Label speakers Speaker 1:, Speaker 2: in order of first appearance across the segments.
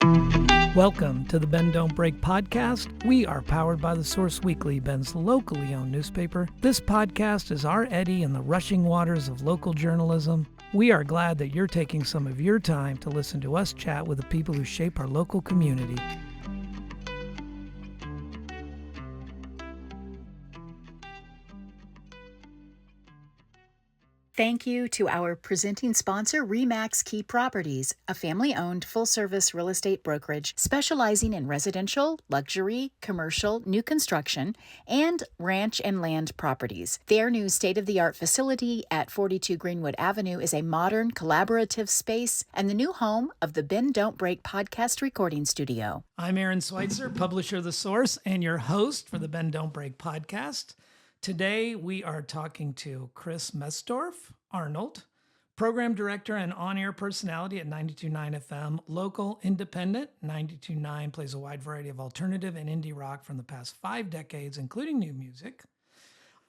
Speaker 1: Welcome to the Bend Don't Break podcast. We are powered by The Source Weekly, Bend's locally owned newspaper. This podcast is our eddy in the rushing waters of local journalism. We are glad that you're taking some of your time to listen to us chat with the people who shape our local community.
Speaker 2: Thank you to our presenting sponsor, RE/MAX Key Properties, a family-owned full-service real estate brokerage specializing in residential, luxury, commercial, new construction, and ranch and land properties. Their new state-of-the-art facility at 42 Greenwood Avenue is a modern, collaborative space and the new home of the Bend Don't Break podcast recording studio.
Speaker 1: I'm Aaron Switzer, publisher of The Source, and your host for the Bend Don't Break podcast. Today, we are talking to Kris Arnold, program director and on-air personality at 92.9 FM, local independent. 92.9 plays a wide variety of alternative and indie rock from the past 5 decades, including new music.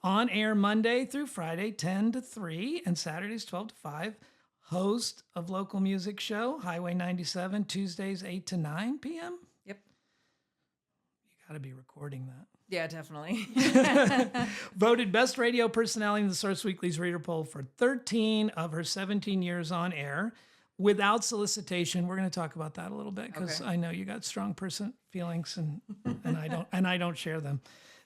Speaker 1: On air Monday through Friday, 10 to 3, and Saturdays, 12 to 5. Host of local music show, Highway 97, Tuesdays, 8 to 9 p.m.
Speaker 3: Yep.
Speaker 1: You got to be recording that.
Speaker 3: Yeah, definitely.
Speaker 1: Voted best radio personality in the Source Weekly's reader poll for 13 of her 17 years on air. Without solicitation, we're going to talk about that a little bit because I know you got strong person feelings and I don't share them.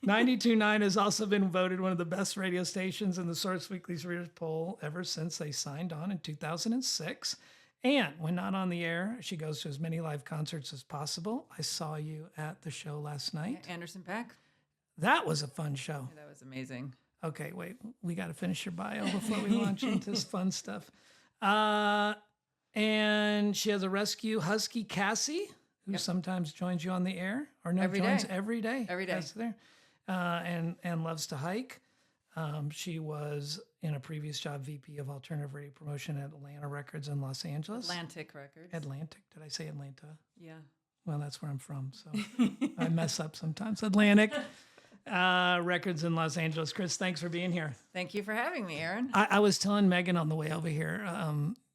Speaker 1: 92.9 has also been voted one of the best radio stations in the Source Weekly's reader poll ever since they signed on in 2006. And when not on the air, she goes to as many live concerts as possible. I saw you at the show last night.
Speaker 3: Anderson .Paak.
Speaker 1: That was a fun show.
Speaker 3: Yeah, that was amazing.
Speaker 1: Okay, wait. We got to finish your bio before we launch into this fun stuff. And she has a rescue husky, Cassie, who sometimes joins you on the air. Or no, joins every day.
Speaker 3: Every day.
Speaker 1: That's there. And loves to hike. She was in a previous job VP of Alternative Radio Promotion at Atlanta Records in Los Angeles.
Speaker 3: Atlantic Records.
Speaker 1: Atlantic. Did I say Atlanta?
Speaker 3: Yeah.
Speaker 1: Well, that's where I'm from, so I mess up sometimes. Atlantic Records in Los Angeles. Kris, thanks for being here.
Speaker 3: Thank you for having me, Aaron.
Speaker 1: I was telling Megan on the way over here,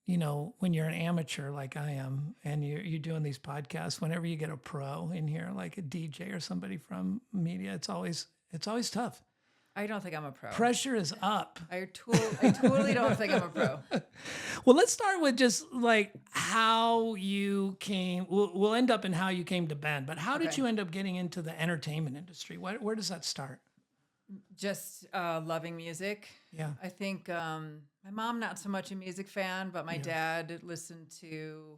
Speaker 1: you know, when you're an amateur like I am and you're doing these podcasts, whenever you get a pro in here, like a DJ or somebody from media, it's always tough.
Speaker 3: I don't think I'm a pro.
Speaker 1: Pressure is up.
Speaker 3: I totally don't think I'm a pro.
Speaker 1: Well, let's start with just like how you came. We'll end up in how you came to Bend, but how did you end up getting into the entertainment industry? Where does that start?
Speaker 3: Just loving music.
Speaker 1: Yeah.
Speaker 3: I think my mom, not so much a music fan, but my dad listened to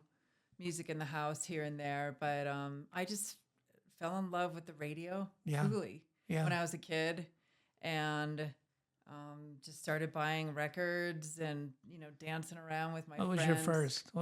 Speaker 3: music in the house here and there. But I just fell in love with the radio, truly, when I was a kid. And just started buying records and, you know, dancing around with my friends. What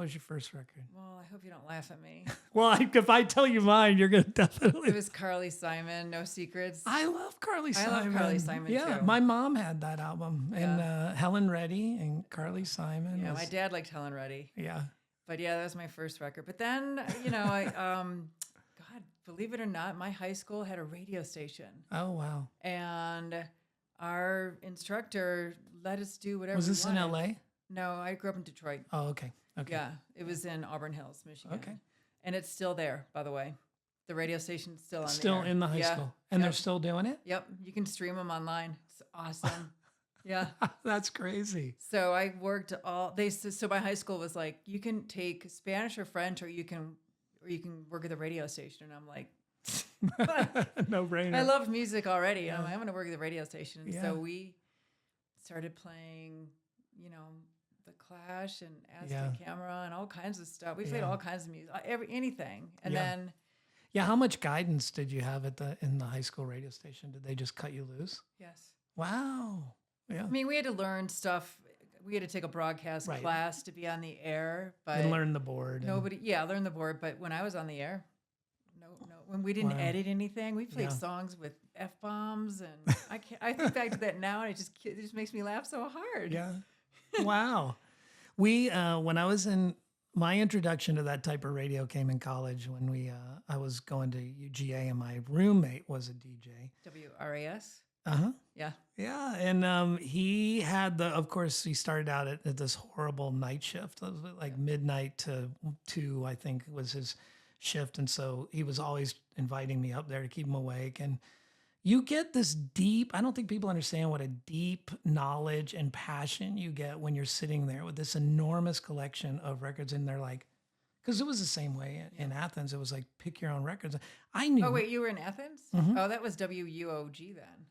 Speaker 3: was your first record? Well, I hope you don't laugh at me.
Speaker 1: Well, if I tell you mine, you're going to definitely...
Speaker 3: It was Carly Simon, No Secrets.
Speaker 1: I love Carly Simon.
Speaker 3: I love Carly Simon,
Speaker 1: too. My mom had that album. And Helen Reddy and Carly Simon.
Speaker 3: Yeah, my dad liked Helen Reddy.
Speaker 1: Yeah.
Speaker 3: But yeah, that was my first record. But then, you know, God, believe it or not, my high school had a radio station.
Speaker 1: Oh, wow.
Speaker 3: And our instructor let us do whatever
Speaker 1: Was this
Speaker 3: we wanted.
Speaker 1: in L.A.?
Speaker 3: No, I grew up in Detroit.
Speaker 1: Oh, okay.
Speaker 3: Yeah, it was in Auburn Hills, Michigan.
Speaker 1: Okay.
Speaker 3: And it's still there, by the way. The radio station's still on
Speaker 1: Still
Speaker 3: the air.
Speaker 1: in the high school. And they're still doing it?
Speaker 3: Yep. You can stream them online. It's awesome. Yeah.
Speaker 1: That's crazy.
Speaker 3: So I worked so my high school was like, you can take Spanish or French or you can work at the radio station. And I'm like,
Speaker 1: no brainer.
Speaker 3: I love music already. Yeah. I'm going to work at the radio station. And
Speaker 1: Yeah.
Speaker 3: so we started playing, you know, The Clash and Aztec Camera and all kinds of stuff. We played all kinds of music, anything. And then...
Speaker 1: Yeah, how much guidance did you have in the high school radio station? Did they just cut you loose?
Speaker 3: Yes.
Speaker 1: Wow. Yeah.
Speaker 3: I mean, we had to learn stuff. We had to take a broadcast class to be on the air. But
Speaker 1: and learn the board.
Speaker 3: Learn the board. But when I was on the air, no, when we didn't edit anything, we played songs with F-bombs. And I think back to that now, and it just makes me laugh so hard.
Speaker 1: Yeah. Wow. When I was in, my introduction to that type of radio came in college when I was going to UGA and my roommate was a DJ.
Speaker 3: WRAS?
Speaker 1: Uh-huh.
Speaker 3: Yeah.
Speaker 1: Yeah. And he had of course, he started out at this horrible night shift. It was like midnight to 2, I think was his shift. And so he was always inviting me up there to keep him awake. And you get this deep, I don't think people understand what a deep knowledge and passion you get when you're sitting there with this enormous collection of records. And they're like, because it was the same way in Athens. It was like, pick your own records. I knew.
Speaker 3: Oh, wait, you were in Athens?
Speaker 1: Mhm.
Speaker 3: Oh, that was WUOG then.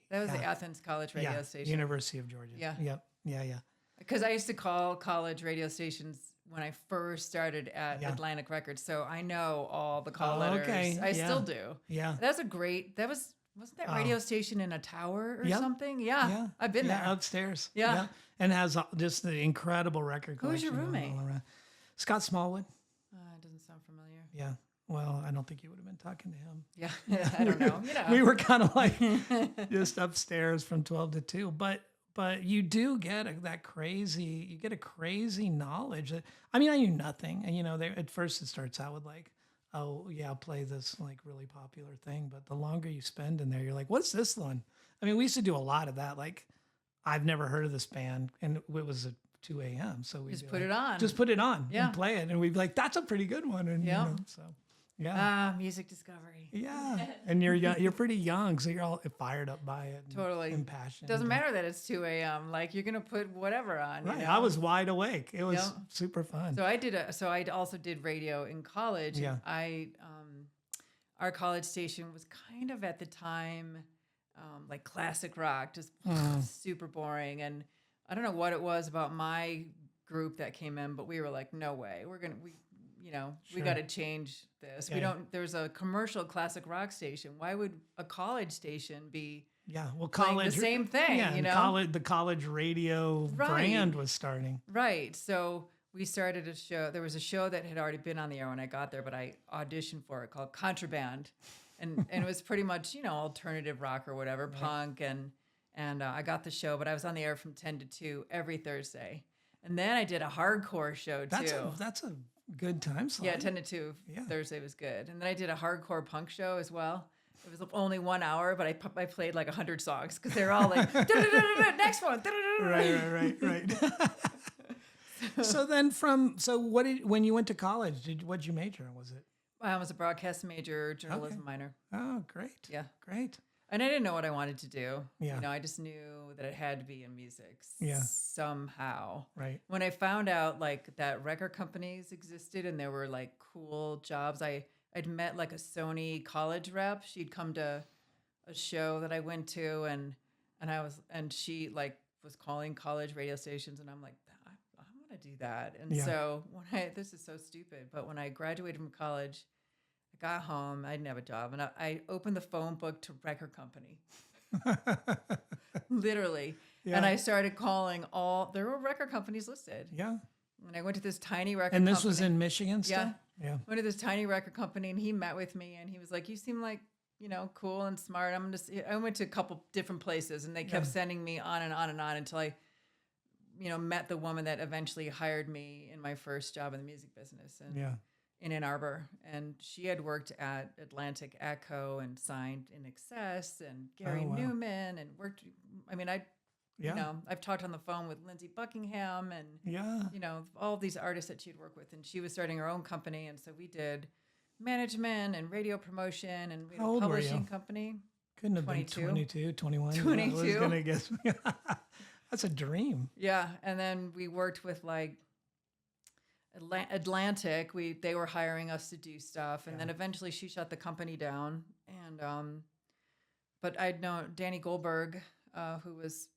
Speaker 3: That was the Athens College radio station.
Speaker 1: University of Georgia.
Speaker 3: Yeah.
Speaker 1: Yep. Yeah.
Speaker 3: Because I used to call college radio stations when I first started at Atlantic Records. So I know all the call letters.
Speaker 1: Okay.
Speaker 3: I still do.
Speaker 1: Yeah.
Speaker 3: Wasn't that radio station in a tower or something? Yeah. I've been there.
Speaker 1: Upstairs.
Speaker 3: Yeah.
Speaker 1: And has just the incredible record collection.
Speaker 3: Who's your roommate?
Speaker 1: all around. Scott Smallwood.
Speaker 3: It doesn't sound familiar.
Speaker 1: Yeah. Well, I don't think you would have been talking to him.
Speaker 3: Yeah. I don't know.
Speaker 1: We were kind of like just upstairs from 12 to 2. But you do get a crazy knowledge. I mean, I knew nothing. And, at first it starts out with like, oh, yeah, I'll play this like really popular thing. But the longer you spend in there, you're like, what's this one? I mean, we used to do a lot of that. Like, I've never heard of this band. And it was at 2 a.m. So we
Speaker 3: just put it on.
Speaker 1: Just put it on and play it. And we'd be like, that's a pretty good one. And, so. Yeah.
Speaker 3: Music discovery.
Speaker 1: Yeah. And you're pretty young, so you're all fired up by it.
Speaker 3: Totally.
Speaker 1: And passionate.
Speaker 3: Doesn't matter that it's 2 a.m. Like, you're going to put whatever on.
Speaker 1: Right. I was wide awake. It was super fun.
Speaker 3: So I also did radio in college.
Speaker 1: Yeah.
Speaker 3: Our college station was kind of at the time, like classic rock, just super boring. And I don't know what it was about my group that came in, but we were like, no way. We got to change this.
Speaker 1: Yeah.
Speaker 3: There's a commercial classic rock station. Why would a college station be
Speaker 1: college,
Speaker 3: the same thing?
Speaker 1: The college radio brand was starting.
Speaker 3: Right. So we started a show. There was a show that had already been on the air when I got there, but I auditioned for it called Contraband. And it was pretty much, alternative rock or whatever, punk. And I got the show, but I was on the air from 10 to 2 every Thursday. And then I did a hardcore show too.
Speaker 1: That's a good time slot.
Speaker 3: Yeah, 10 to 2 Thursday was good. And then I did a hardcore punk show as well. It was only 1 hour, but I played like 100 songs because they're all like, next one.
Speaker 1: Right. So then when you went to college, what'd you major in? Was it?
Speaker 3: I was a broadcast major, journalism minor.
Speaker 1: Oh, great.
Speaker 3: Yeah.
Speaker 1: Great.
Speaker 3: And I didn't know what I wanted to do.
Speaker 1: Yeah.
Speaker 3: I just knew that it had to be in music somehow.
Speaker 1: Right.
Speaker 3: When I found out like that record companies existed and there were like cool jobs, I'd met like a Sony college rep. She'd come to a show that I went to and she like was calling college radio stations and I'm like, I want to do that. And so this is so stupid, but when I graduated from college, I got home, I didn't have a job, and I opened the phone book to record company. Literally. Yeah. And I started calling there were record companies listed.
Speaker 1: Yeah.
Speaker 3: And I went to this tiny record
Speaker 1: company. And this
Speaker 3: company.
Speaker 1: was in Michigan still?
Speaker 3: Yeah. Went to this tiny record company, and he met with me, and he was like, you seem like, cool and smart. I went to a couple different places, and they kept sending me on and on and on until I, met the woman that eventually hired me in my first job in the music business. And in Ann Arbor, and she had worked at Atlantic Echo and signed In Excess and Gary Newman and worked. I mean, I've talked on the phone with Lindsey Buckingham and all these artists that she'd worked with, and she was starting her own company, and so we did management and radio promotion and we had a publishing company.
Speaker 1: Couldn't have been 22, 21.
Speaker 3: 22.
Speaker 1: I was gonna guess. That's a dream.
Speaker 3: Yeah, and then we worked with like Atlantic, they were hiring us to do stuff, and then eventually she shut the company down. And but I'd known Danny Goldberg, who was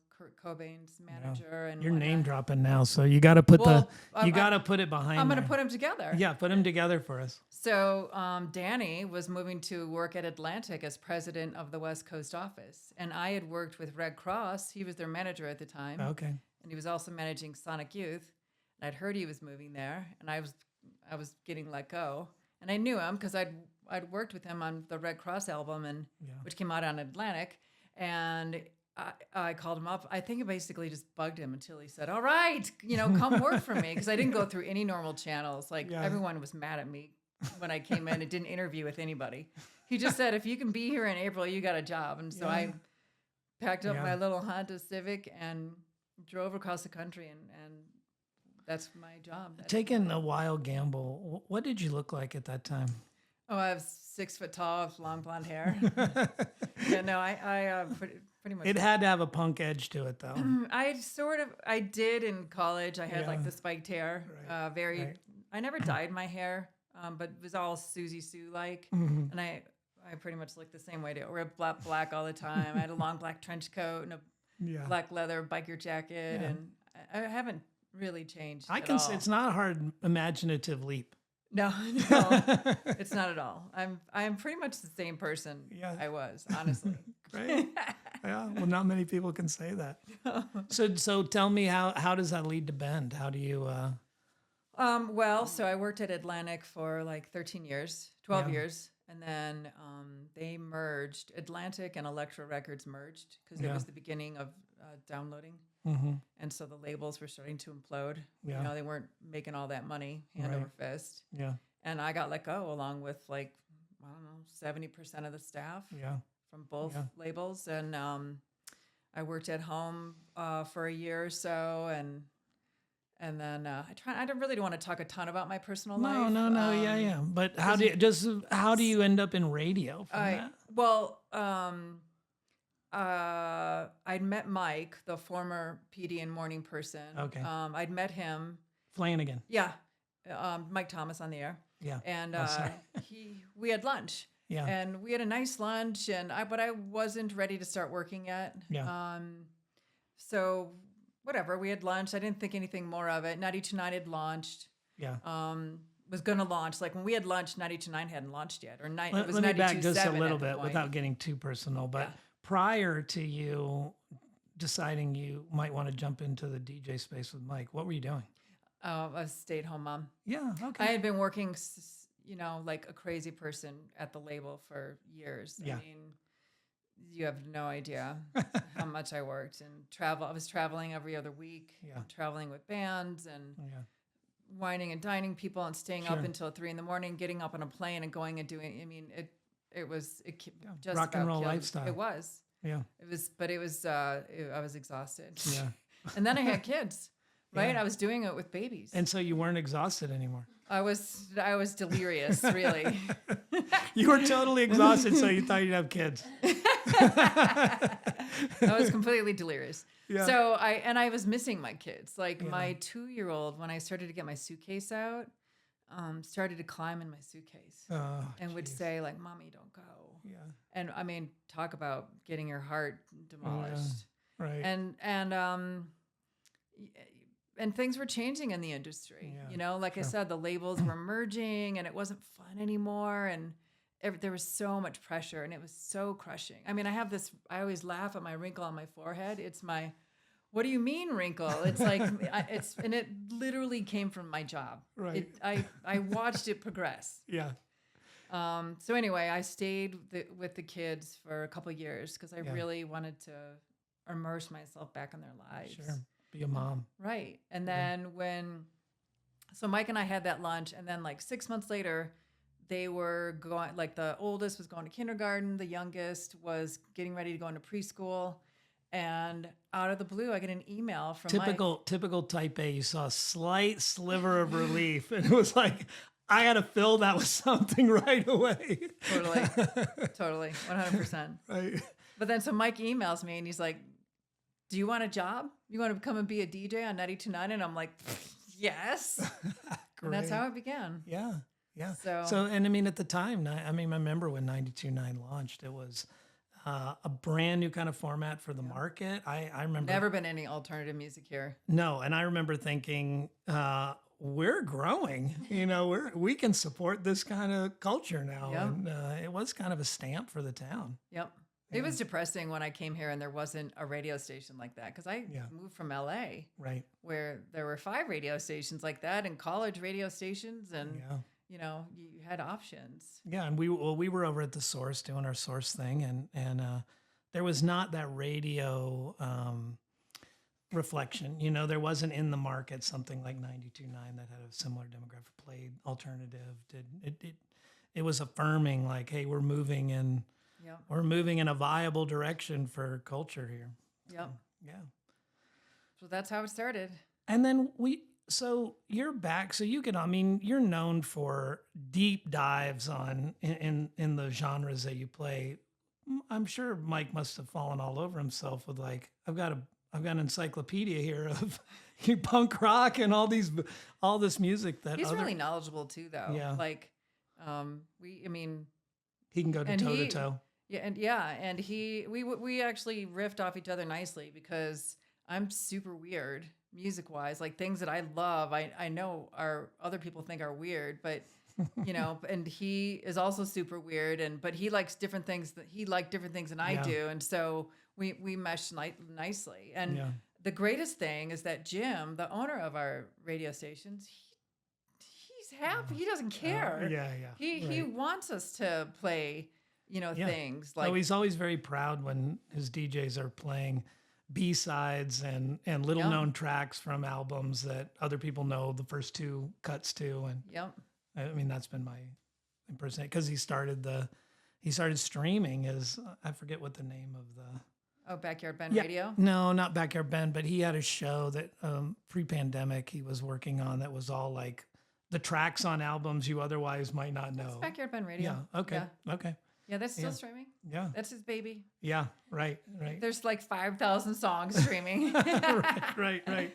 Speaker 3: Kurt Cobain's manager, and
Speaker 1: you're name dropping now, so you got to put put it behind.
Speaker 3: I'm going to put them together.
Speaker 1: Yeah, put them together for us.
Speaker 3: So Danny was moving to work at Atlantic as president of the West Coast office, and I had worked with Red Cross. He was their manager at the time.
Speaker 1: Okay,
Speaker 3: and he was also managing Sonic Youth. I'd heard he was moving there, and I was getting let go, and I knew him because I'd worked with him on the Red Cross album, which came out on Atlantic, and I called him up. I think it basically just bugged him until he said, "All right, come work for me," because I didn't go through any normal channels. Like everyone was mad at me when I came in and didn't interview with anybody. He just said, "If you can be here in April, you got a job," and so I packed up my little Honda Civic and drove across the country and that's my job.
Speaker 1: Taking a wild gamble, what did you look like at that time?
Speaker 3: Oh, I was 6 foot tall with long blonde hair. Yeah, no, I pretty much.
Speaker 1: It had to have a punk edge to it, though.
Speaker 3: I did in college. I had like
Speaker 1: Yeah.
Speaker 3: the spiked hair.
Speaker 1: Right.
Speaker 3: I never dyed my hair, but it was all Susie Sue like.
Speaker 1: Mhm.
Speaker 3: And I pretty much looked the same way. I wear black all the time. I had a long black trench coat and a
Speaker 1: Yeah.
Speaker 3: black leather biker jacket,
Speaker 1: Yeah.
Speaker 3: and I haven't really changed.
Speaker 1: I
Speaker 3: at
Speaker 1: can
Speaker 3: all.
Speaker 1: say it's not a hard imaginative leap.
Speaker 3: No, it's not at all. I'm pretty much the same person
Speaker 1: Yeah.
Speaker 3: I was, honestly.
Speaker 1: Right? Yeah. Well, not many people can say that. So tell me, how does that lead to Bend? How do you?
Speaker 3: Well, so I worked at Atlantic for like 13 years, 12
Speaker 1: Yeah.
Speaker 3: years, and then they merged. Atlantic and Elektra Records merged because
Speaker 1: Yeah.
Speaker 3: it was the beginning of downloading,
Speaker 1: Mm-hmm.
Speaker 3: and so the labels were starting to implode.
Speaker 1: Yeah.
Speaker 3: You know, they weren't making all that money hand
Speaker 1: Right.
Speaker 3: over fist,
Speaker 1: Yeah.
Speaker 3: and I got let go along with like I don't know 70% of the staff
Speaker 1: Yeah.
Speaker 3: from both
Speaker 1: Yeah.
Speaker 3: labels, and I worked at home for a year or so, and then I don't really want to talk a ton about my personal life.
Speaker 1: No. Yeah. But how do you end up in radio from that?
Speaker 3: Well, I'd met Mike, the former PD and morning person.
Speaker 1: Okay.
Speaker 3: I'd met him.
Speaker 1: Flanagan.
Speaker 3: Yeah. Mike Thomas on the air.
Speaker 1: Yeah.
Speaker 3: And
Speaker 1: sorry.
Speaker 3: we had lunch.
Speaker 1: Yeah.
Speaker 3: And we had a nice lunch, but I wasn't ready to start working yet.
Speaker 1: Yeah.
Speaker 3: So whatever, we had lunch. I didn't think anything more of it. 92.9 had launched.
Speaker 1: Yeah.
Speaker 3: Was going to launch. Like when we had lunch, 92.9 hadn't launched yet. Or it was
Speaker 1: Let me back just a
Speaker 3: 92.7
Speaker 1: little
Speaker 3: at the
Speaker 1: bit
Speaker 3: point.
Speaker 1: without getting too personal. But
Speaker 3: Yeah.
Speaker 1: prior to you deciding you might want to jump into the DJ space with Mike, what were you doing?
Speaker 3: I was a stay-at-home mom.
Speaker 1: Yeah. Okay.
Speaker 3: I had been working, like a crazy person at the label for years.
Speaker 1: Yeah.
Speaker 3: I mean, you have no idea how much I worked and travel. I was traveling every other week,
Speaker 1: Yeah.
Speaker 3: traveling with bands and
Speaker 1: Yeah.
Speaker 3: whining and dining people and staying
Speaker 1: Sure.
Speaker 3: up until 3 a.m, getting up on a plane and going and doing. I mean, it was just
Speaker 1: Rock and
Speaker 3: about
Speaker 1: roll
Speaker 3: killed.
Speaker 1: lifestyle.
Speaker 3: It was.
Speaker 1: Yeah.
Speaker 3: I was exhausted.
Speaker 1: Yeah.
Speaker 3: And then I had kids, right?
Speaker 1: Yeah.
Speaker 3: I was doing it with babies.
Speaker 1: And so you weren't exhausted anymore.
Speaker 3: I was delirious, really.
Speaker 1: You were totally exhausted, so you thought you'd have kids.
Speaker 3: I was completely delirious.
Speaker 1: Yeah.
Speaker 3: So I was missing my kids. Like
Speaker 1: Yeah.
Speaker 3: my 2-year-old, when I started to get my suitcase out, started to climb in my suitcase
Speaker 1: Oh,
Speaker 3: and would
Speaker 1: geez.
Speaker 3: say like, "Mommy, don't go."
Speaker 1: Yeah.
Speaker 3: And I mean, talk about getting your heart demolished.
Speaker 1: Right.
Speaker 3: And things were changing in the industry.
Speaker 1: Yeah,
Speaker 3: You know, like I
Speaker 1: sure.
Speaker 3: said, the labels were merging and it wasn't fun anymore. And there was so much pressure and it was so crushing. I mean, I always laugh at my wrinkle on my forehead. It's my, what do you mean wrinkle? It's like, and it literally came from my job.
Speaker 1: Right.
Speaker 3: I watched it progress.
Speaker 1: Yeah.
Speaker 3: So anyway, I stayed with the kids for a couple of years because I
Speaker 1: Yeah.
Speaker 3: really wanted to immerse myself back in their lives.
Speaker 1: Sure. Be a mom.
Speaker 3: Right. And
Speaker 1: Yeah.
Speaker 3: then so Mike and I had that lunch, and then like 6 months later, they were going, like the oldest was going to kindergarten, the youngest was getting ready to go into preschool. And out of the blue, I get an email from Mike.
Speaker 1: Typical type A. You saw a slight sliver of relief, and it was like, I got to fill that with something right away.
Speaker 3: Totally, 100%.
Speaker 1: Right.
Speaker 3: But then so Mike emails me and he's like, "Do you want a job? You want to come and be a DJ on 92.9?" And I'm like, "Yes." And that's how it began.
Speaker 1: Yeah. Yeah.
Speaker 3: So
Speaker 1: and I mean, at the time, I remember when 92.9 launched, it was a brand new kind of format for the market. I remember.
Speaker 3: Never been any alternative music here.
Speaker 1: No. And I remember thinking, we're growing, we can support this kind of culture now.
Speaker 3: Yep.
Speaker 1: And it was kind of a stamp for the town.
Speaker 3: Yep. It was depressing when I came here and there wasn't a radio station like that because I moved from LA,
Speaker 1: Right.
Speaker 3: where there were 5 radio stations like that and college radio stations, and
Speaker 1: Yeah.
Speaker 3: you had options.
Speaker 1: Yeah, and we were over at the Source doing our Source thing, and there was not that radio reflection. There wasn't in the market something like 92.9 that had a similar demographic, played alternative. It was affirming, like, hey, we're moving in a viable direction for culture here.
Speaker 3: Yep.
Speaker 1: Yeah.
Speaker 3: So that's how it started.
Speaker 1: And then So you're back. So you can, I mean, you're known for deep dives on in the genres that you play. I'm sure Mike must have fallen all over himself with like, I've got an encyclopedia here of punk rock and all this music that
Speaker 3: He's really knowledgeable too, though.
Speaker 1: Yeah.
Speaker 3: Like, I mean,
Speaker 1: he can go to toe to toe.
Speaker 3: Yeah, and we actually riffed off each other nicely because I'm super weird music wise, like things that I love. I know other people think are weird, but and he is also super weird, but he likes different things than I do, and so we mesh nicely. And the greatest thing is that Jim, the owner of our radio stations, he's happy. He doesn't care. He wants us to play, things like.
Speaker 1: Oh, he's always very proud when his DJs are playing B-sides and little known tracks from albums that other people know the first two cuts to. And I mean, that's been my impersonation because he started streaming I forget what the name of the
Speaker 3: Backyard Ben Radio?
Speaker 1: No, not Backyard Ben, but he had a show that pre-pandemic he was working on that was all like the tracks on albums you otherwise might not know.
Speaker 3: That's Backyard Ben Radio.
Speaker 1: Yeah. Okay. Yeah. Okay.
Speaker 3: Yeah, that's still streaming.
Speaker 1: Yeah.
Speaker 3: That's his baby.
Speaker 1: Yeah. Right.
Speaker 3: There's like 5,000 songs streaming.
Speaker 1: Right.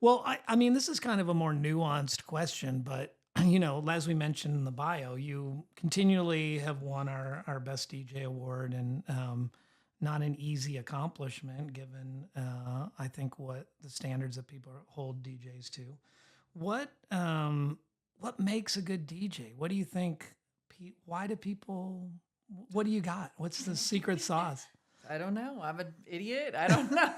Speaker 1: Well, I mean, this is kind of a more nuanced question, but as we mentioned in the bio, you continually have won our Best DJ award, and not an easy accomplishment given, I think, what the standards that people hold DJs to. What makes a good DJ? What do you think? Why do people? What do you got? What's the secret sauce?
Speaker 3: I don't know. I'm an idiot. I don't know.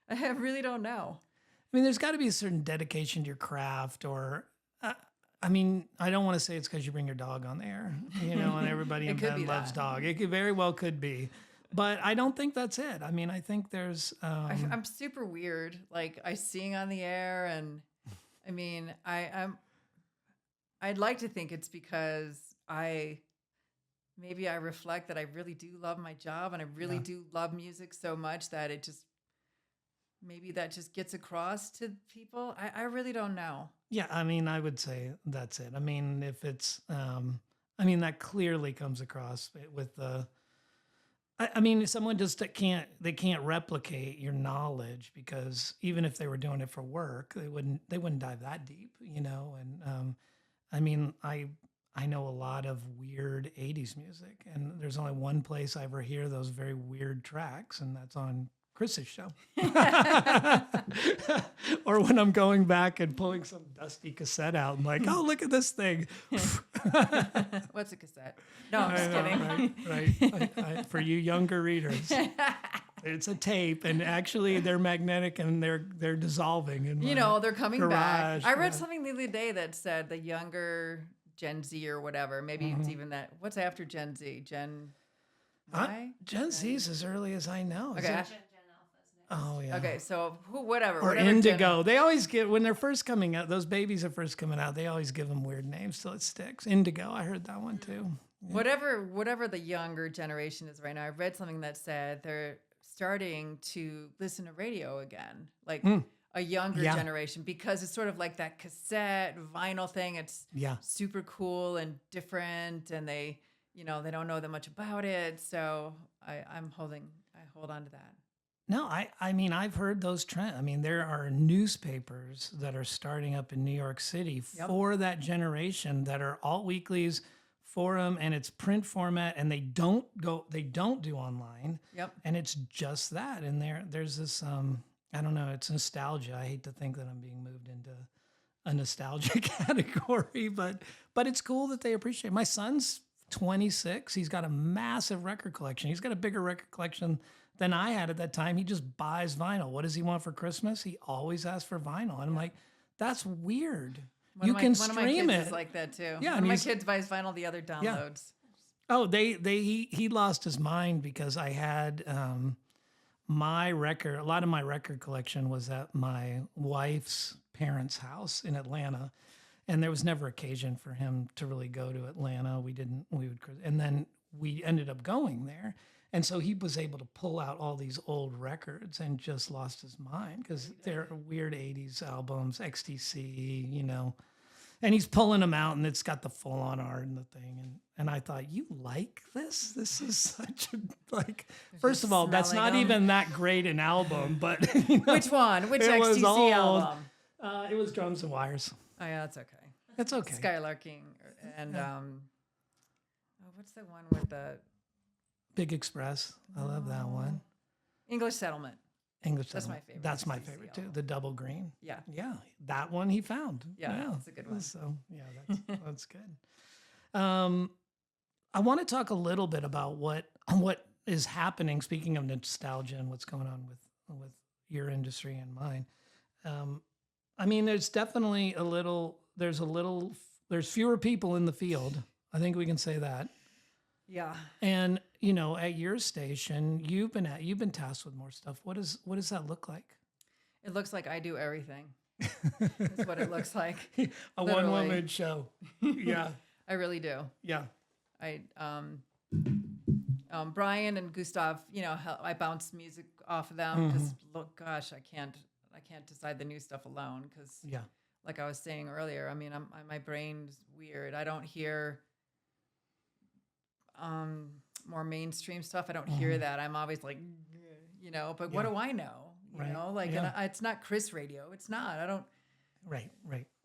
Speaker 3: I really don't know.
Speaker 1: I mean, there's got to be a certain dedication to your craft, or I mean, I don't want to say it's because you bring your dog on the air, and everybody in bed loves dog. It very well could be, but I don't think that's it. I mean, I think there's.
Speaker 3: I'm super weird. Like I sing on the air, and I mean, I'd like to think it's because I reflect that I really do love my job, and I really do love music so much that maybe that just gets across to people. I really don't know.
Speaker 1: Yeah, I mean, I would say that's it. I mean, if it's, that clearly comes across with the. I mean, someone just can't replicate your knowledge, because even if they were doing it for work, they wouldn't dive that deep, And I mean, I know a lot of weird 80s music, and there's only one place I ever hear those very weird tracks, and that's on Kris's show. Or when I'm going back and pulling some dusty cassette out and like, oh, look at this thing.
Speaker 3: What's a cassette? No, I'm just
Speaker 1: kidding. Right. For you younger readers, it's a tape, and actually they're magnetic and they're dissolving. And
Speaker 3: they're coming back. I read something the other day that said the younger Gen Z or whatever, maybe it's even that. What's after Gen Z? Gen Y?
Speaker 1: Gen Z's as early as I know.
Speaker 3: Okay.
Speaker 1: Oh yeah.
Speaker 3: Okay, so whatever.
Speaker 1: Or Indigo. They always give, when they're first coming out, those babies are first coming out, they always give them weird names till it sticks. Indigo, I heard that one too. Yeah.
Speaker 3: Whatever the younger generation is right now, I read something that said they're starting to listen to radio again, like a younger generation, because it's sort of like that cassette vinyl thing. It's super cool and different, and they don't know that much about it. So I hold on to that.
Speaker 1: No, I mean, I've heard those trends. I mean, there are newspapers that are starting up in New York City for that generation that are alt weeklies for them, and it's print format, and they don't do online.
Speaker 3: Yep.
Speaker 1: And it's just that. And there's this, I don't know, it's nostalgia. I hate to think that I'm being moved into a nostalgia category, but it's cool that they appreciate it. My son's 26. He's got a massive record collection. He's got a bigger record collection than I had at that time. He just buys vinyl. What does he want for Christmas? He always asks for vinyl. And I'm like, that's weird. One of my kids
Speaker 3: is like that too.
Speaker 1: Yeah,
Speaker 3: one of my kids buys vinyl, the other downloads.
Speaker 1: Yeah. Oh, he lost his mind because I had my record. A lot of my record collection was at my wife's parents' house in Atlanta, and there was never occasion for him to really go to Atlanta. And then we ended up going there. And so he was able to pull out all these old records and just lost his mind because they're weird 80s albums, XTC, and he's pulling them out and it's got the full on art and the thing. And I thought, you like this? This is such a, first of all, that's not even that great an album, but.
Speaker 3: Which one? Which XTC album?
Speaker 1: It was Drums and Wires.
Speaker 3: Oh, yeah, that's okay.
Speaker 1: That's okay.
Speaker 3: Skylarking. And what's the one with the.
Speaker 1: Big Express. I love that one.
Speaker 3: English Settlement.
Speaker 1: That's my favorite. That's my favorite too. The double green.
Speaker 3: Yeah.
Speaker 1: Yeah. That one he found.
Speaker 3: Yeah. That's a good one.
Speaker 1: So yeah, that's good. I want to talk a little bit about what is happening. Speaking of nostalgia and what's going on with your industry and mine. I mean, there's definitely there's fewer people in the field. I think we can say that.
Speaker 3: Yeah.
Speaker 1: And at your station, you've been tasked with more stuff. What does that look like?
Speaker 3: It looks like I do everything. That's what it looks like.
Speaker 1: A one-woman show. Yeah.
Speaker 3: I really do.
Speaker 1: Yeah.
Speaker 3: Brian and Gustav, I bounce music off of them because look, gosh, I can't decide the new stuff alone because like I was saying earlier, I mean, my brain's weird. I don't hear more mainstream stuff. I don't hear that. I'm always like, but what do I know? And it's not Kris radio. It's not. I don't.
Speaker 1: Right.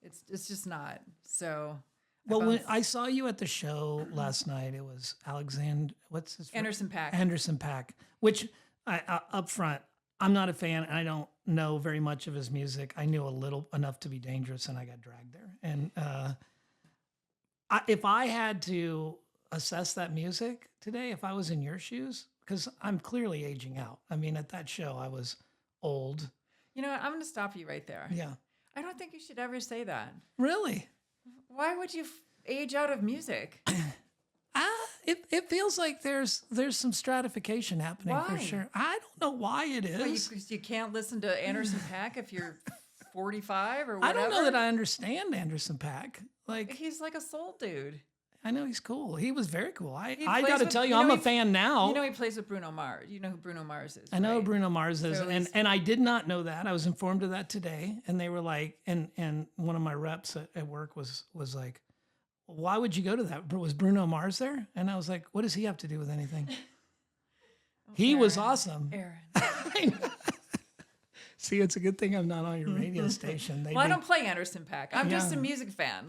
Speaker 3: It's just not. So.
Speaker 1: Well, when I saw you at the show last night, it was what's his
Speaker 3: Anderson .Paak.
Speaker 1: Anderson .Paak, which up front, I'm not a fan. I don't know very much of his music. I knew enough to be dangerous, and I got dragged there. And if I had to assess that music today, if I was in your shoes, because I'm clearly aging out. I mean, at that show, I was old.
Speaker 3: You know what? I'm going to stop you right there.
Speaker 1: Yeah.
Speaker 3: I don't think you should ever say that.
Speaker 1: Really?
Speaker 3: Why would you age out of music?
Speaker 1: It feels like there's some stratification happening
Speaker 3: why?
Speaker 1: For sure. I don't know why it is.
Speaker 3: Well, you can't listen to Anderson .Paak if you're 45 or whatever.
Speaker 1: I don't know that I understand Anderson .Paak.
Speaker 3: He's like a soul dude.
Speaker 1: I know he's cool. He was very cool. I got to tell you, I'm a fan now.
Speaker 3: He plays with Bruno Mars. You know who Bruno Mars is.
Speaker 1: I know who Bruno Mars is,
Speaker 3: So
Speaker 1: and I did not know that. I was informed of that today, and they were like, and one of my reps at work was like, why would you go to that? Was Bruno Mars there? And I was like, what does he have to do with anything? He was awesome.
Speaker 3: Aaron.
Speaker 1: See, it's a good thing I'm not on your radio station.
Speaker 3: I don't play Anderson .Paak. I'm just a music fan.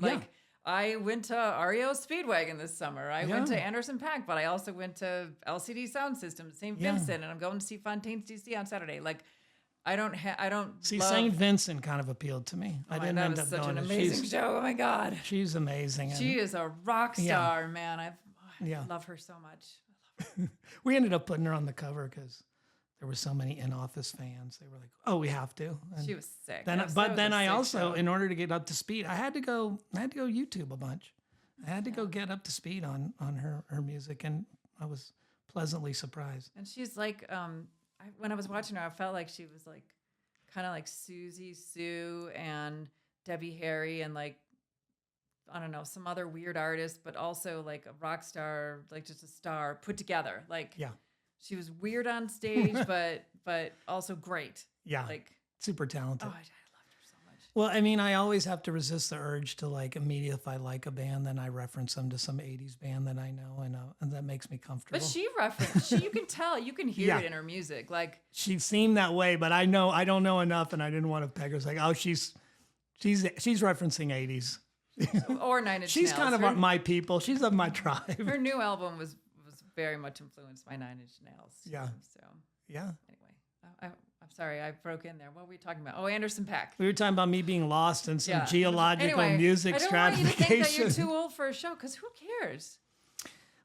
Speaker 3: I went to REO Speedwagon this summer. I went to Anderson .Paak, but I also went to LCD Sound System, St. Vincent, and I'm going to see Fontaines DC on Saturday. I don't
Speaker 1: see.
Speaker 3: love...
Speaker 1: St. Vincent kind of appealed to me. I didn't end up
Speaker 3: such
Speaker 1: going.
Speaker 3: An amazing show. Oh my God,
Speaker 1: she's amazing.
Speaker 3: She is a rock star, man. I love her so much.
Speaker 1: We ended up putting her on the cover because there were so many in-office fans. They were like, "Oh, we have to." And
Speaker 3: she was sick.
Speaker 1: Then I also, in order to get up to speed, I had to go YouTube a bunch. I had to go get up to speed on her music, and I was pleasantly surprised.
Speaker 3: And she's like, when I was watching her, I felt like she was like, kind of like Susie Sue and Debbie Harry and I don't know, some other weird artist, but also like a rock star, like just a star put together. She was weird on stage, but also great.
Speaker 1: Yeah, super talented.
Speaker 3: Oh, I loved her so much.
Speaker 1: Well, I mean, I always have to resist the urge to immediately if I like a band, then I reference them to some '80s band that I know, and that makes me comfortable.
Speaker 3: But she referenced. You can tell, you can hear it in her music.
Speaker 1: She seemed that way, but I don't know enough, and I didn't want to peg her. It's like, oh, she's referencing '80s.
Speaker 3: Or 9 Inch Nails.
Speaker 1: She's kind of my people. She's of my tribe.
Speaker 3: Her new album was very much influenced by 9 Inch Nails.
Speaker 1: Yeah.
Speaker 3: So.
Speaker 1: Yeah.
Speaker 3: Anyway, I'm sorry, I broke in there. What were we talking about? Oh, Anderson .Paak.
Speaker 1: We were talking about me being lost in some geological music stratification.
Speaker 3: I don't want you to think that you're too old for a show, because who cares?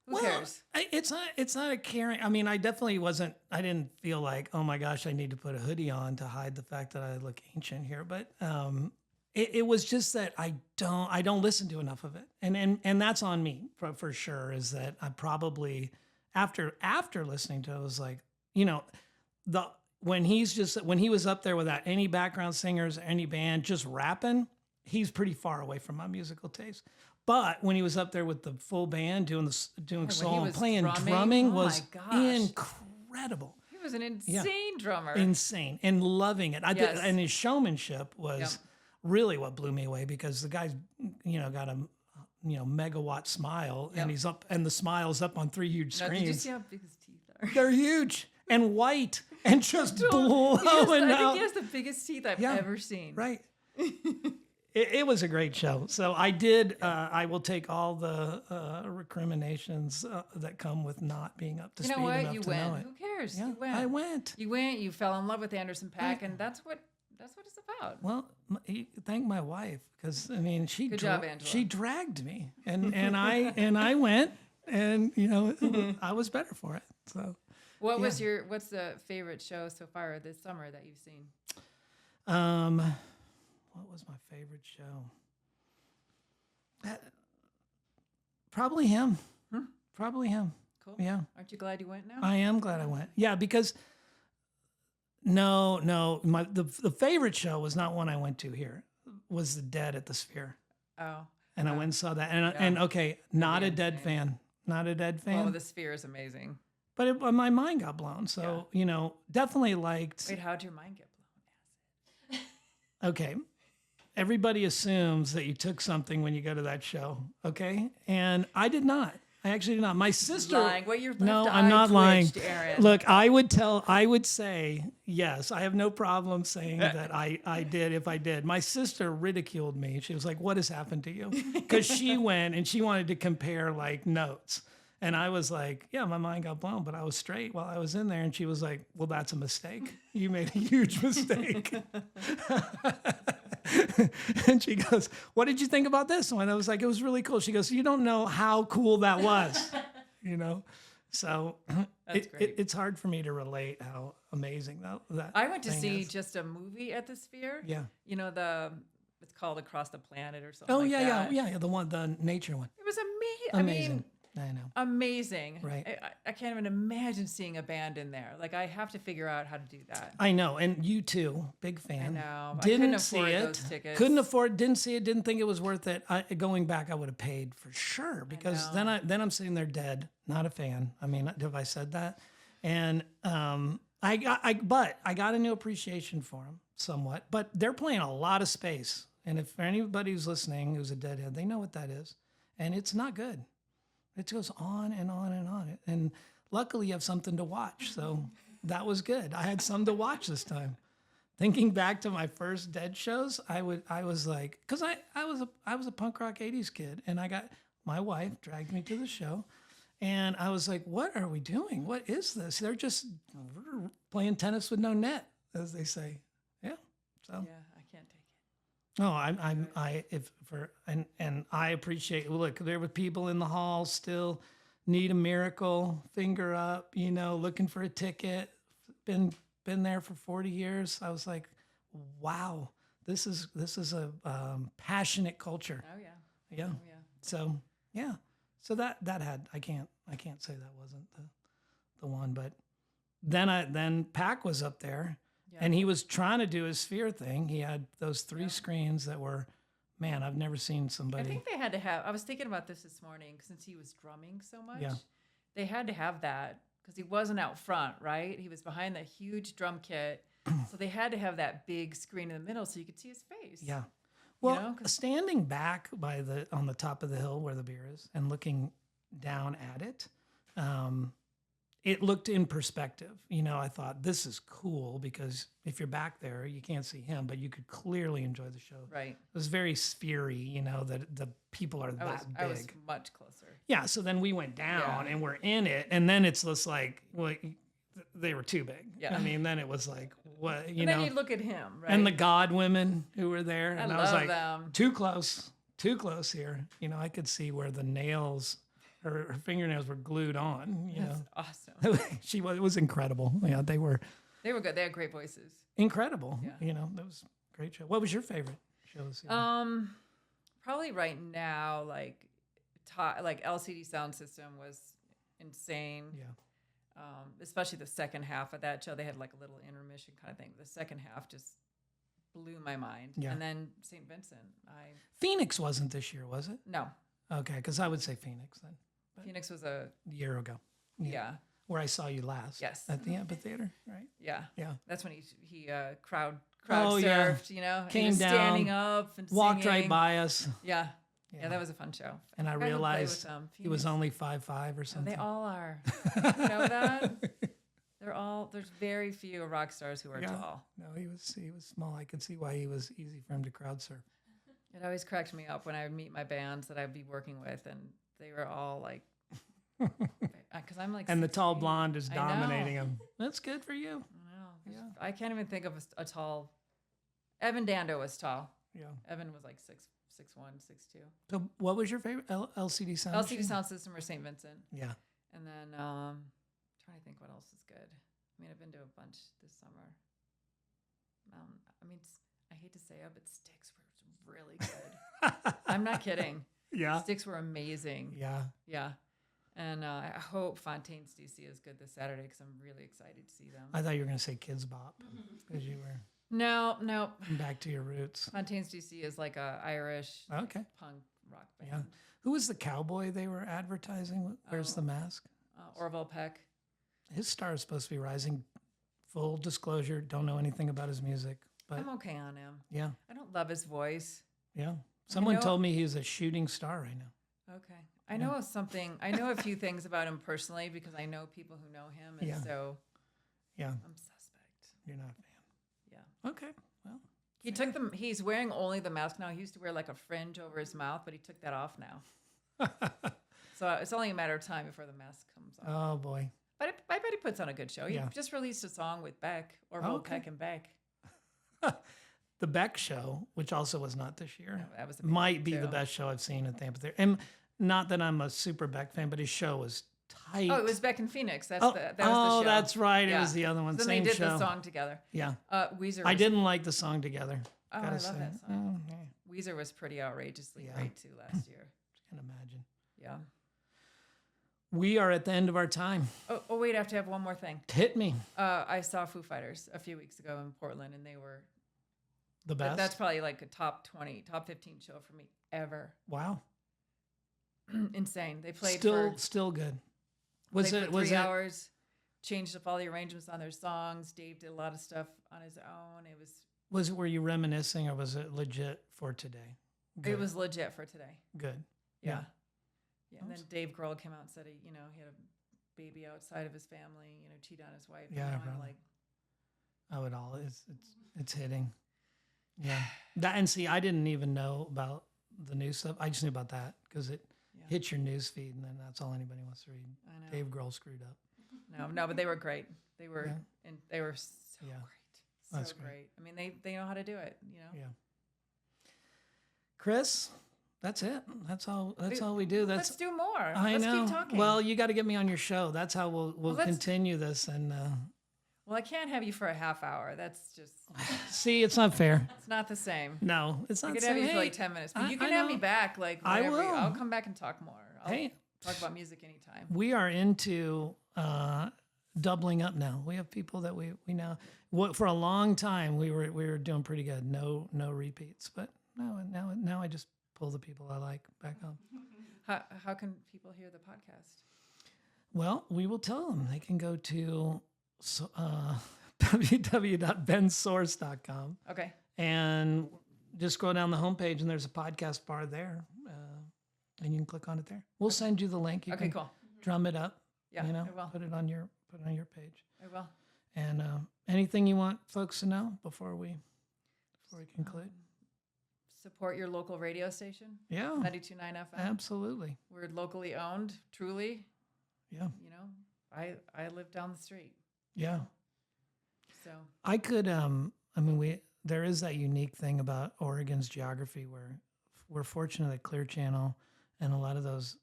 Speaker 3: Who cares?
Speaker 1: It's not a caring. I mean, I definitely wasn't. I didn't feel like, oh my gosh, I need to put a hoodie on to hide the fact that I look ancient here. But it was just that I don't listen to enough of it, and that's on me for sure. Is that I probably after listening to it, I was like, when he was up there without any background singers, any band, just rapping, he's pretty far away from my musical taste. But when he was up there with the full band doing solo and playing drumming was incredible.
Speaker 3: He was an insane drummer.
Speaker 1: Insane. And loving it. And his showmanship was really what blew me away, because the guy's, got a megawatt smile, and he's up, and the smile's up on 3 huge screens.
Speaker 3: Did you see how big his teeth are?
Speaker 1: They're huge and white and just blowing out.
Speaker 3: I think he has the biggest teeth I've ever seen.
Speaker 1: Right. It was a great show. So I did. I will take all the recriminations that come with not being up to speed enough to know it.
Speaker 3: Who cares?
Speaker 1: Yeah,
Speaker 3: You went.
Speaker 1: I went.
Speaker 3: You went. You fell in love with Anderson .Paak, and that's what it's about.
Speaker 1: Well, thank my wife, because she
Speaker 3: Good job, Angela.
Speaker 1: she dragged me, and I went, and I was better for it. So,
Speaker 3: what's the favorite show so far this summer that you've seen?
Speaker 1: What was my favorite show? Probably him. Probably him.
Speaker 3: Cool.
Speaker 1: Yeah.
Speaker 3: Aren't you glad you went now?
Speaker 1: I am glad I went. Yeah, because the favorite show was not one I went to here. Was The Dead at the Sphere.
Speaker 3: Oh.
Speaker 1: And I went and saw that. And okay, not a Dead fan. Not a Dead fan.
Speaker 3: Oh, the Sphere is amazing.
Speaker 1: But my mind got blown. So, definitely liked.
Speaker 3: Wait, how'd your mind get blown?
Speaker 1: Okay. Everybody assumes that you took something when you go to that show, okay? And I did not. I actually did not. My sister.
Speaker 3: Lying. Well, your left
Speaker 1: no,
Speaker 3: eye
Speaker 1: I'm not lying.
Speaker 3: Aaron.
Speaker 1: Look, I would say yes. I have no problem saying that I did if I did. My sister ridiculed me. She was like, "What has happened to you?" Because she went and she wanted to compare notes. And I was like, yeah, my mind got blown, but I was straight while I was in there. And she was like, well, that's a mistake. You made a huge mistake. And she goes, what did you think about this one? I was like, it was really cool. She goes, you don't know how cool that was, So it's hard for me to relate how amazing that
Speaker 3: I went to see
Speaker 1: is.
Speaker 3: just a movie at the Sphere.
Speaker 1: Yeah.
Speaker 3: It's called Across the Planet or something.
Speaker 1: Oh,
Speaker 3: like that.
Speaker 1: yeah. The nature one.
Speaker 3: It was amazing.
Speaker 1: Amazing. I know.
Speaker 3: Amazing.
Speaker 1: Right.
Speaker 3: I can't even imagine seeing a band in there. I have to figure out how to do that.
Speaker 1: I know. And you too, big fan.
Speaker 3: I know.
Speaker 1: Didn't see it.
Speaker 3: Those tickets.
Speaker 1: Couldn't afford, didn't see it, didn't think it was worth it. Going back, I would have paid for sure, because then I'm sitting there dead, not a fan. Have I said that? And I got a new appreciation for them somewhat, but they're playing a lot of space. And if anybody who's listening who's a Deadhead, they know what that is. And it's not good. It goes on and on and on. And luckily you have something to watch. So that was good. I had something to watch this time. Thinking back to my first Dead shows, I was like, because I was a punk rock 80s kid, and my wife dragged me to the show, and I was like, what are we doing? What is this? They're just playing tennis with no net, as they say. Yeah. So
Speaker 3: yeah, I can't take it.
Speaker 1: no, I appreciate. Look, there were people in the hall still need a miracle, finger up, looking for a ticket. Been there for 40 years. I was like, wow, this is a passionate culture.
Speaker 3: Oh yeah.
Speaker 1: Yeah.
Speaker 3: Oh yeah.
Speaker 1: So yeah. So that had I can't say that wasn't the one, but then Pac was up there. Yeah. And he was trying to do his Sphere thing. He had those 3 screens that were, man, I've never seen somebody.
Speaker 3: I think they had to have, I was thinking about this morning, since he was drumming so much.
Speaker 1: Yeah.
Speaker 3: They had to have that, because he wasn't out front, right? He was behind that huge drum kit. So they had to have that big screen in the middle so you could see his face.
Speaker 1: Yeah. Well, standing back on the top of the hill where the beer is and looking down at it, it looked in perspective. I thought, this is cool, because if you're back there, you can't see him, but you could clearly enjoy the show.
Speaker 3: Right.
Speaker 1: It was very sphery, that the people are that big.
Speaker 3: I was much closer.
Speaker 1: Yeah, so then we went down and we're in it, and then it's just like, well, they were too big.
Speaker 3: Yeah.
Speaker 1: Then it was like, what,
Speaker 3: And then you look at him, right?
Speaker 1: And the God women who were there, and I was like,
Speaker 3: them.
Speaker 1: too close here. I could see where the nails, her fingernails were glued on.
Speaker 3: That's awesome.
Speaker 1: It was incredible. Yeah, they were
Speaker 3: good. They had great voices.
Speaker 1: Incredible.
Speaker 3: Yeah.
Speaker 1: That was a great show. What was your favorite show this year?
Speaker 3: Probably right now, like LCD Sound System was insane.
Speaker 1: Yeah.
Speaker 3: Especially the second half of that show. They had like a little intermission kind of thing. The second half just blew my mind.
Speaker 1: Yeah.
Speaker 3: And then St. Vincent,
Speaker 1: Phoenix wasn't this year, was it?
Speaker 3: no,
Speaker 1: Okay, because I would say Phoenix then.
Speaker 3: Phoenix was a
Speaker 1: Year ago.
Speaker 3: yeah.
Speaker 1: Where I saw you last.
Speaker 3: Yes.
Speaker 1: At the amphitheater, right?
Speaker 3: Yeah.
Speaker 1: Yeah.
Speaker 3: That's when he crowd
Speaker 1: Oh, yeah.
Speaker 3: surfed, you know, and
Speaker 1: Came
Speaker 3: he was
Speaker 1: down,
Speaker 3: standing up and
Speaker 1: Walked right
Speaker 3: singing.
Speaker 1: by us.
Speaker 3: Yeah. Yeah, that was a fun show.
Speaker 1: And I
Speaker 3: forgot who played
Speaker 1: realized
Speaker 3: with them.
Speaker 1: he was
Speaker 3: Phoenix.
Speaker 1: only 5'5" or something.
Speaker 3: They all are. You know that? There's very few rock stars who are tall.
Speaker 1: No, he was small. I could see why he was easy for him to crowd surf.
Speaker 3: It always cracked me up when I would meet my bands that I'd be working with, and they were all like, because I'm like,
Speaker 1: And the tall
Speaker 3: 6'8".
Speaker 1: blonde is
Speaker 3: I know.
Speaker 1: dominating him. That's good for you.
Speaker 3: I know. I can't even think of a tall. Evan Dando was tall.
Speaker 1: Yeah.
Speaker 3: Evan was like 6'1", 6'2".
Speaker 1: So what was your favorite LCD sound?
Speaker 3: LCD
Speaker 1: machine?
Speaker 3: Sound System or St. Vincent.
Speaker 1: Yeah.
Speaker 3: And then trying to think what else is good. I mean, I've been to a bunch this summer. I mean, I hate to say it, but Sticks were really good. I'm not kidding.
Speaker 1: Yeah.
Speaker 3: Sticks were amazing.
Speaker 1: Yeah.
Speaker 3: Yeah. And I hope Fontaine's DC is good this Saturday because I'm really excited to see them.
Speaker 1: I thought you were going to say Kids Bop because you were
Speaker 3: No.
Speaker 1: back to your roots.
Speaker 3: Fontaine's DC is like a Irish
Speaker 1: Okay.
Speaker 3: punk rock band.
Speaker 1: Yeah. Who was the cowboy they were advertising? Where's the mask?
Speaker 3: Orville Peck.
Speaker 1: His star is supposed to be rising. Full disclosure, don't know anything about his music, but
Speaker 3: I'm okay on him.
Speaker 1: yeah,
Speaker 3: I don't love his voice.
Speaker 1: yeah. Someone
Speaker 3: know-
Speaker 1: told me he's a shooting star right now.
Speaker 3: Okay. I know something. I know a few things about him personally because I know people who know him. And
Speaker 1: Yeah.
Speaker 3: so
Speaker 1: Yeah,
Speaker 3: I'm suspect.
Speaker 1: you're not a fan.
Speaker 3: Yeah.
Speaker 1: Okay, well,
Speaker 3: He took them. He's wearing only the mask now. He used to wear like a fringe over his mouth, but he took that off now. So it's only a matter of time before the mask comes off.
Speaker 1: oh boy.
Speaker 3: But I bet he puts on a good show. He
Speaker 1: Yeah.
Speaker 3: just released a song with Beck, or
Speaker 1: okay.
Speaker 3: Peck and Beck.
Speaker 1: The Beck show, which also was not this year,
Speaker 3: That was
Speaker 1: might be
Speaker 3: too.
Speaker 1: the best show I've seen at the amphitheater. And not that I'm a super Beck fan, but his show was tight.
Speaker 3: Oh, it was Beck and Phoenix. That
Speaker 1: Oh,
Speaker 3: was the show.
Speaker 1: that's right. It
Speaker 3: Yeah.
Speaker 1: was the other one.
Speaker 3: Then
Speaker 1: Same
Speaker 3: they did
Speaker 1: show.
Speaker 3: the song together.
Speaker 1: Yeah.
Speaker 3: Weezer.
Speaker 1: I
Speaker 3: was-
Speaker 1: didn't like the song together.
Speaker 3: Oh, I
Speaker 1: gotta
Speaker 3: love
Speaker 1: say.
Speaker 3: that song.
Speaker 1: Oh, yeah,
Speaker 3: Weezer was pretty outrageously
Speaker 1: Yeah.
Speaker 3: great too last year.
Speaker 1: can imagine.
Speaker 3: Yeah.
Speaker 1: We are at the end of our time.
Speaker 3: Oh, wait, I have to have one more thing.
Speaker 1: Hit me.
Speaker 3: I saw Foo Fighters a few weeks ago in Portland, and they were
Speaker 1: The best.
Speaker 3: that's probably like a top 15 show for me ever.
Speaker 1: Wow.
Speaker 3: Insane. They played
Speaker 1: Still good.
Speaker 3: Was
Speaker 1: Was
Speaker 3: it 3 hours? Changed up all the arrangements on their songs. Dave did a lot of stuff on his own.
Speaker 1: Were you reminiscing or was it legit for today? Good.
Speaker 3: It was legit for today.
Speaker 1: Good.
Speaker 3: Yeah. And then Dave Grohl came out and said he had a baby outside of his family. Cheated on his wife.
Speaker 1: Yeah,
Speaker 3: I'm
Speaker 1: probably.
Speaker 3: like,
Speaker 1: Oh, it all it's hitting. Yeah. And see, I didn't even know about the new stuff. I just knew about that because it hits your news feed, and then that's all anybody wants to read.
Speaker 3: I know.
Speaker 1: Dave Grohl screwed up.
Speaker 3: No, but they were great. They were and they were so
Speaker 1: Yeah.
Speaker 3: great.
Speaker 1: That's
Speaker 3: So
Speaker 1: great.
Speaker 3: great. I mean, they know how to do it.
Speaker 1: Yeah. Chris, that's it. That's all we do.
Speaker 3: Let's do more.
Speaker 1: I
Speaker 3: Let's
Speaker 1: know.
Speaker 3: keep talking.
Speaker 1: Well, you got to get me on your show. That's how we'll
Speaker 3: let's-
Speaker 1: continue this. And
Speaker 3: I can't have you for a half hour. That's just
Speaker 1: see, it's not fair.
Speaker 3: it's not the same.
Speaker 1: No, it's
Speaker 3: I
Speaker 1: not.
Speaker 3: could
Speaker 1: the
Speaker 3: have
Speaker 1: same.
Speaker 3: you for like
Speaker 1: Hey,
Speaker 3: 10 minutes, but
Speaker 1: I-
Speaker 3: you can
Speaker 1: I
Speaker 3: have me
Speaker 1: know.
Speaker 3: back like
Speaker 1: I
Speaker 3: whenever.
Speaker 1: will.
Speaker 3: I'll come back and talk more. I'll
Speaker 1: Hey.
Speaker 3: talk about music anytime.
Speaker 1: We are into doubling up now. We have people that we know. For a long time we were doing pretty good. No repeats, but now I just pull the people I like back home.
Speaker 3: How can people hear the podcast?
Speaker 1: Well, we will tell them. They can go to www.bensource.com
Speaker 3: Okay.
Speaker 1: and just scroll down the homepage, and there's a podcast bar there, and you can click on it there. We'll send you the link. You
Speaker 3: Okay,
Speaker 1: can
Speaker 3: cool.
Speaker 1: drum it up.
Speaker 3: Yeah,
Speaker 1: you know,
Speaker 3: I will.
Speaker 1: put it on your page.
Speaker 3: I will.
Speaker 1: And anything you want folks to know before we conclude?
Speaker 3: Support your local radio station,
Speaker 1: Yeah,
Speaker 3: 92.9 FM.
Speaker 1: absolutely.
Speaker 3: We're locally owned, truly.
Speaker 1: Yeah,
Speaker 3: I live down the street.
Speaker 1: yeah.
Speaker 3: So
Speaker 1: I could. There is that unique thing about Oregon's geography where we're fortunate that Clear Channel and a lot of those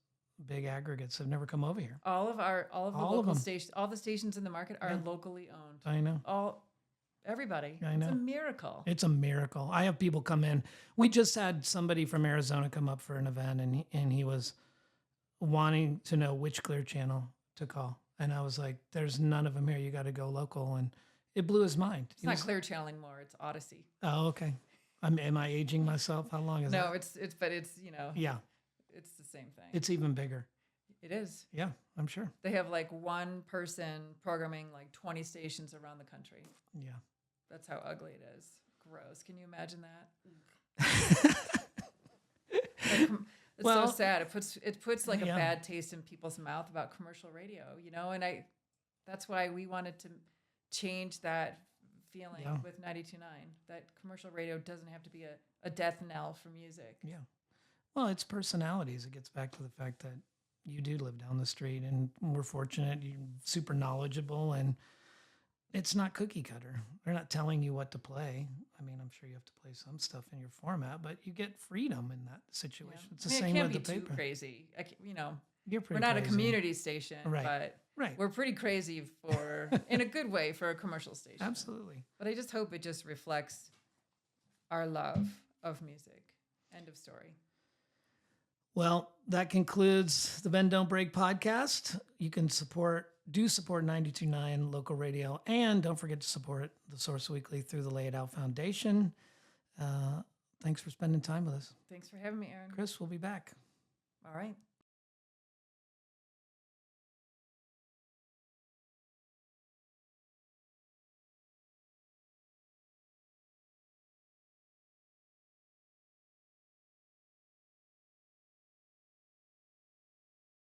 Speaker 1: big aggregates have never come over here.
Speaker 3: all of the
Speaker 1: All of
Speaker 3: local
Speaker 1: them.
Speaker 3: stations, all the stations in the market are
Speaker 1: Yeah.
Speaker 3: locally owned.
Speaker 1: I know.
Speaker 3: Everybody.
Speaker 1: I
Speaker 3: It's
Speaker 1: know.
Speaker 3: a miracle.
Speaker 1: It's a miracle. I have people come in. We just had somebody from Arizona come up for an event, and he was wanting to know which Clear Channel to call. And I was like, "There's none of them here. You got to go local." And It blew his mind.
Speaker 3: It's not Clear Channel anymore. It's Odyssey.
Speaker 1: Oh, okay. Am I aging myself? How long is that?
Speaker 3: No, it's you know.
Speaker 1: Yeah.
Speaker 3: It's the same thing.
Speaker 1: It's even bigger.
Speaker 3: It is.
Speaker 1: Yeah, I'm sure.
Speaker 3: They have like one person programming like 20 stations around the country.
Speaker 1: Yeah.
Speaker 3: That's how ugly it is. Gross. Can you imagine that? It's so sad. It puts like a bad taste in people's mouth about commercial radio, you know, and that's why we wanted to change that feeling with 92.9, that commercial radio doesn't have to be a death knell for music.
Speaker 1: Yeah. Well, it's personalities. It gets back to the fact that you do live down the street, and we're fortunate. You're super knowledgeable, and it's not cookie cutter. They're not telling you what to play. I mean, I'm sure you have to play some stuff in your format, but you get freedom in that situation. Yeah. It's the same with the paper. It can't be too
Speaker 3: crazy.
Speaker 1: You're pretty
Speaker 3: we're not
Speaker 1: crazy.
Speaker 3: A community station,
Speaker 1: right.
Speaker 3: But we're pretty crazy in a good way for a commercial station.
Speaker 1: Absolutely.
Speaker 3: But I just hope it just reflects our love of music. End of story.
Speaker 1: Well, that concludes the Bend Don't Break podcast. You can support 92.9 local radio, and don't forget to support The Source Weekly through the Lay It Out Foundation. Thanks for spending time with us.
Speaker 3: Thanks for having me, Aaron.
Speaker 1: Kris, we'll be back.
Speaker 3: All right.